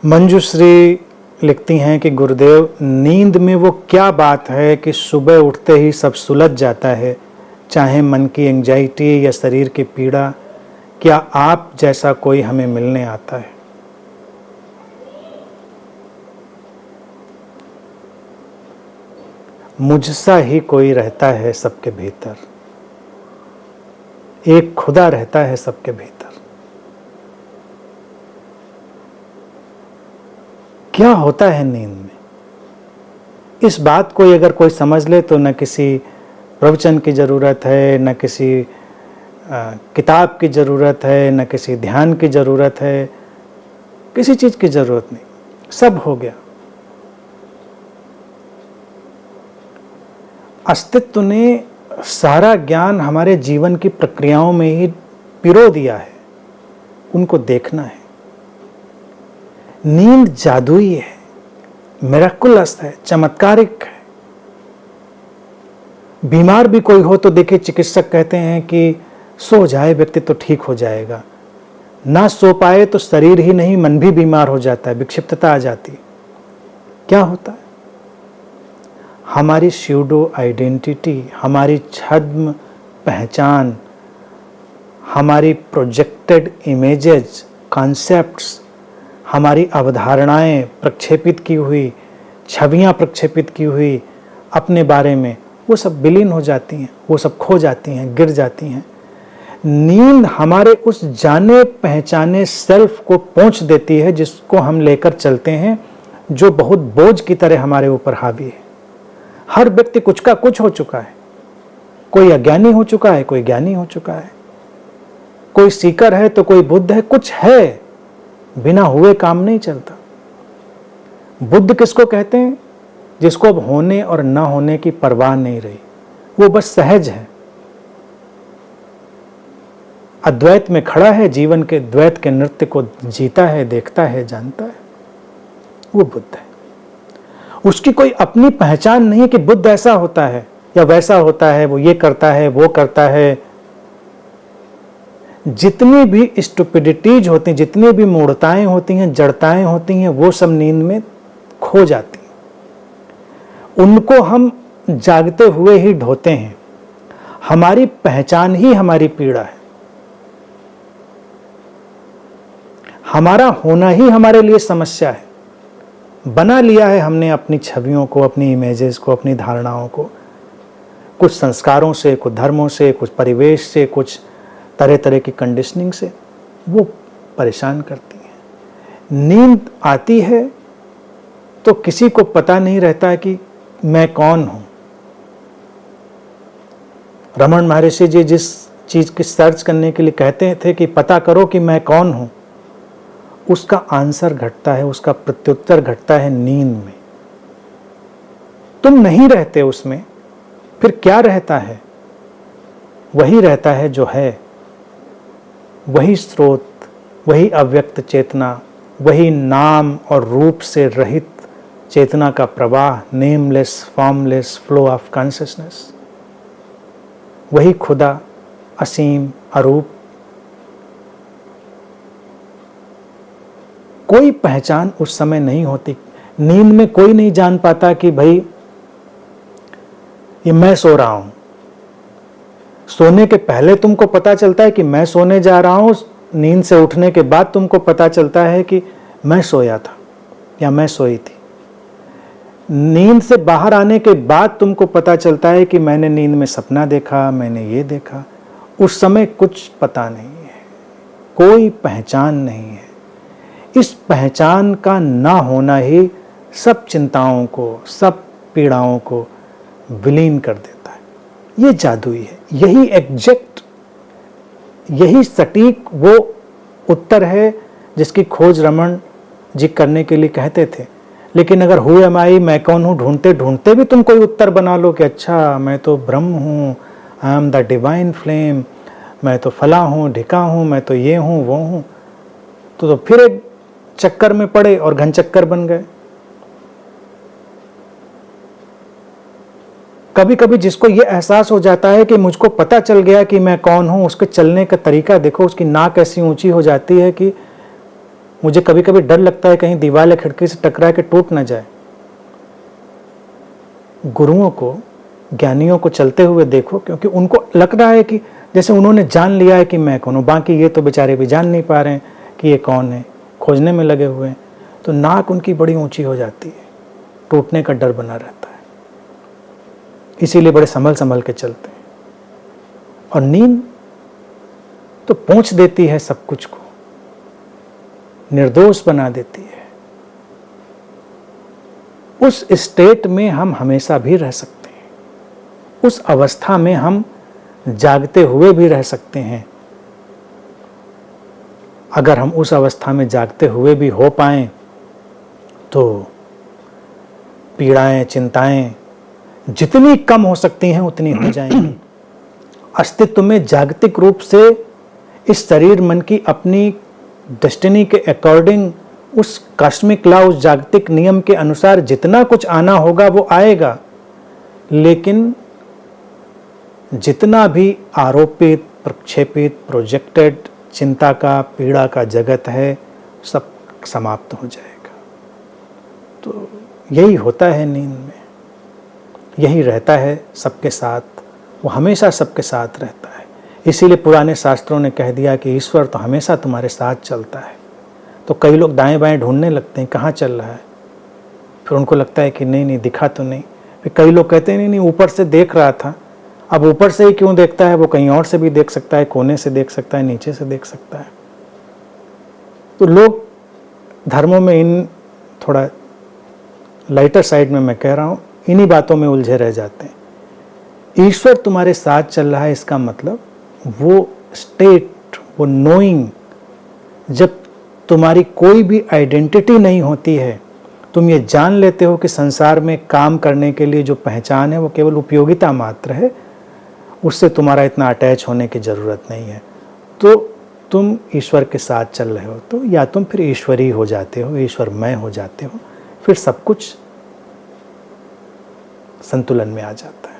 मंजुश्री लिखती हैं कि गुरुदेव, नींद में वो क्या बात है कि सुबह उठते ही सब सुलझ जाता है, चाहे मन की एंजाइटी या शरीर की पीड़ा। क्या आप जैसा कोई हमें मिलने आता है? मुझसा ही कोई रहता है सबके भीतर, एक खुदा रहता है सबके भीतर। क्या होता है नींद में? इस बात को अगर कोई समझ ले तो न किसी प्रवचन की ज़रूरत है, न किसी किताब की ज़रूरत है, न किसी ध्यान की ज़रूरत है, किसी चीज़ की ज़रूरत नहीं, सब हो गया। अस्तित्व ने सारा ज्ञान हमारे जीवन की प्रक्रियाओं में ही पिरो दिया है, उनको देखना है। नींद जादुई है, मिरेकुलस है, चमत्कारिक है। बीमार भी कोई हो तो देखिए, चिकित्सक कहते हैं कि सो जाए व्यक्ति तो ठीक हो जाएगा, ना सो पाए तो शरीर ही नहीं मन भी बीमार हो जाता है, विक्षिप्तता आ जाती है। क्या होता है? हमारी स्यूडो आइडेंटिटी, हमारी छद्म पहचान, हमारी प्रोजेक्टेड इमेजेस, कॉन्सेप्ट्स, हमारी अवधारणाएं प्रक्षेपित की हुई, छवियां प्रक्षेपित की हुई अपने बारे में, वो सब विलीन हो जाती हैं, वो सब खो जाती हैं, गिर जाती हैं। नींद हमारे उस जाने पहचाने सेल्फ को पोंछ देती है, जिसको हम लेकर चलते हैं, जो बहुत बोझ की तरह हमारे ऊपर हावी है। हर व्यक्ति कुछ का कुछ हो चुका है, कोई अज्ञानी हो चुका है, कोई ज्ञानी हो चुका है, कोई सीकर है तो कोई बुद्ध है, कुछ है, बिना हुए काम नहीं चलता। बुद्ध किसको कहते हैं? जिसको अब होने और ना होने की परवाह नहीं रही, वो बस सहज है, अद्वैत में खड़ा है, जीवन के द्वैत के नृत्य को जीता है, देखता है, जानता है, वो बुद्ध है। उसकी कोई अपनी पहचान नहीं कि बुद्ध ऐसा होता है या वैसा होता है, वो ये करता है, वो करता है। जितनी भी स्टुपिडिटीज होती हैं, जितनी भी मूढ़ताएं होती हैं, जड़ताएं होती हैं, वो सब नींद में खो जाती हैं। उनको हम जागते हुए ही ढोते हैं। हमारी पहचान ही हमारी पीड़ा है, हमारा होना ही हमारे लिए समस्या है। बना लिया है हमने अपनी छवियों को, अपनी इमेजेस को, अपनी धारणाओं को, कुछ संस्कारों से, कुछ धर्मों से, कुछ परिवेश से, कुछ तरह तरह की कंडीशनिंग से, वो परेशान करती हैं। नींद आती है तो किसी को पता नहीं रहता कि मैं कौन हूं। रमन महर्षि जी जिस चीज की सर्च करने के लिए कहते थे कि पता करो कि मैं कौन हूं, उसका आंसर घटता है, उसका प्रत्युत्तर घटता है नींद में। तुम नहीं रहते उसमें, फिर क्या रहता है? वही रहता है जो है, वही स्रोत, वही अव्यक्त चेतना, वही नाम और रूप से रहित चेतना का प्रवाह, nameless formless flow of consciousness, वही खुदा, असीम, अरूप। कोई पहचान उस समय नहीं होती। नींद में कोई नहीं जान पाता कि भाई ये मैं सो रहा हूं। सोने के पहले तुमको पता चलता है कि मैं सोने जा रहा हूं, नींद से उठने के बाद तुमको पता चलता है कि मैं सोया था या मैं सोई थी। नींद से बाहर आने के बाद तुमको पता चलता है कि मैंने नींद में सपना देखा, मैंने ये देखा। उस समय कुछ पता नहीं है, कोई पहचान नहीं है। इस पहचान का ना होना ही सब चिंताओं को, सब पीड़ाओं को विलीन कर देता है। ये जादुई है। यही एग्जैक्ट, यही सटीक वो उत्तर है जिसकी खोज रमन जी करने के लिए कहते थे। लेकिन अगर हु एम आई, मैं कौन हूँ, ढूंढते ढूंढते भी तुम कोई उत्तर बना लो कि अच्छा मैं तो ब्रह्म हूँ, I am the divine flame, मैं तो फला हूँ, ढिका हूँ, मैं तो ये हूँ, वो हूँ, तो फिर एक चक्कर में पड़े और घन चक्कर बन गए। कभी कभी जिसको ये एहसास हो जाता है कि मुझको पता चल गया कि मैं कौन हूं, उसके चलने का तरीका देखो, उसकी नाक ऐसी ऊंची हो जाती है कि मुझे कभी कभी डर लगता है कहीं दीवार या खिड़की से टकरा के टूट ना जाए। गुरुओं को, ज्ञानियों को चलते हुए देखो, क्योंकि उनको लग रहा है कि जैसे उन्होंने जान लिया है कि मैं कौन हूं, बाकी ये तो बेचारे भी जान नहीं पा रहे हैं कि ये कौन है, खोजने में लगे हुए हैं। तो नाक उनकी बड़ी ऊंची हो जाती है, टूटने का डर बना रहता है, इसीलिए बड़े संभल संभल के चलते हैं। और नींद तो पोंछ देती है सब कुछ को, निर्दोष बना देती है। उस स्टेट में हम हमेशा भी रह सकते हैं, उस अवस्था में हम जागते हुए भी रह सकते हैं। अगर हम उस अवस्था में जागते हुए भी हो पाएं तो पीड़ाएं, चिंताएं जितनी कम हो सकती हैं उतनी हो जाएंगी। अस्तित्व में जागतिक रूप से इस शरीर मन की अपनी डेस्टिनी के अकॉर्डिंग, उस कॉस्मिक लॉ, उस जागतिक नियम के अनुसार जितना कुछ आना होगा वो आएगा। लेकिन जितना भी आरोपित, प्रक्षेपित, प्रोजेक्टेड चिंता का, पीड़ा का जगत है, सब समाप्त हो जाएगा। तो यही होता है नींद में, यही रहता है सबके साथ, वो हमेशा सबके साथ रहता है। इसीलिए पुराने शास्त्रों ने कह दिया कि ईश्वर तो हमेशा तुम्हारे साथ चलता है। तो कई लोग दाएं बाएं ढूंढने लगते हैं कहाँ चल रहा है, फिर उनको लगता है कि नहीं नहीं दिखा तो नहीं। फिर कई लोग कहते हैं नहीं नहीं ऊपर से देख रहा था। अब ऊपर से ही क्यों देखता है, वो कहीं और से भी देख सकता है, कोने से देख सकता है, नीचे से देख सकता है। तो लोग धर्मों में इन थोड़ा लाइटर साइड में मैं कह रहा हूँ, इन्हीं बातों में उलझे रह जाते हैं। ईश्वर तुम्हारे साथ चल रहा है, इसका मतलब वो स्टेट, वो नोइंग, जब तुम्हारी कोई भी आइडेंटिटी नहीं होती है, तुम ये जान लेते हो कि संसार में काम करने के लिए जो पहचान है वो केवल उपयोगिता मात्र है, उससे तुम्हारा इतना अटैच होने की ज़रूरत नहीं है, तो तुम ईश्वर के साथ चल रहे हो। तो या तुम फिर ईश्वरी हो जाते हो, ईश्वरमय हो जाते हो, फिर सब कुछ संतुलन में आ जाता है।